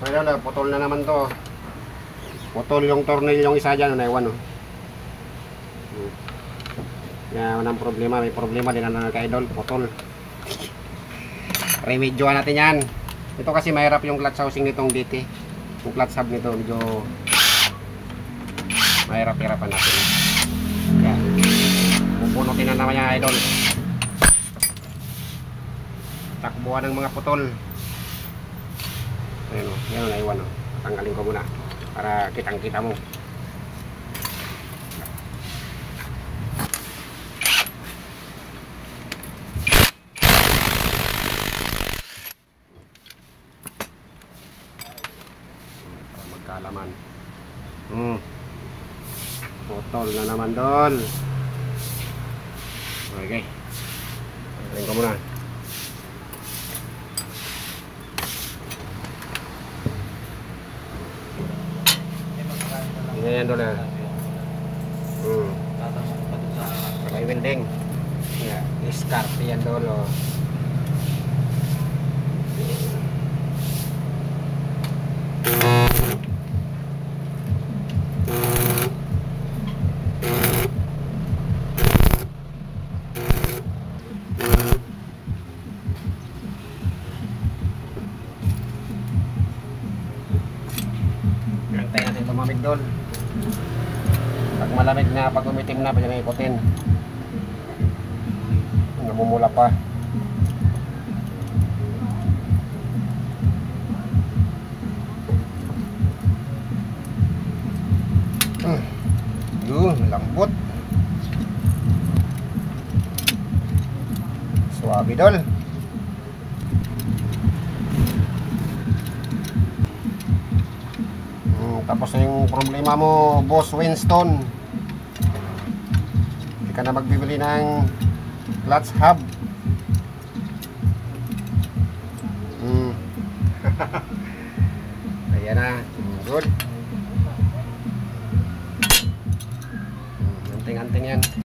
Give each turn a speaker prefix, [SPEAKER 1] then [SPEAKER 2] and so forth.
[SPEAKER 1] Idol, putol na naman to. Putol yung tornil yung isa dyan, naiwan oh. Yan, walang problema. May problema din na ka-idol, putol. Remedyoan natin yan. Ito kasi mahirap yung clutch housing nitong DT. Yung clutch hub nito, medyo mahirap-hirapan natin. Yan. Pupunutin na naman yan, idol. Takbuhan ng mga putol. Ayan o, yan o, naiwan o. Tanggalin ko muna para kitang-kita mo. Magkalaman. Putol na naman doon. Okay. Tanggalin ko muna. Yan doon na. May welding. Yeah, discard yan doon oh. Antay natin tumamig doon. Pag malamig na, pag umitim na, pwede na ikutin. Namumula pa. Yun, lambot. Suwabe dol. Tapos na yung problema mo, Boss Winston. Hindi ka na magbibili ng clutch hub. Ayan na. Good. Anting-anting yan.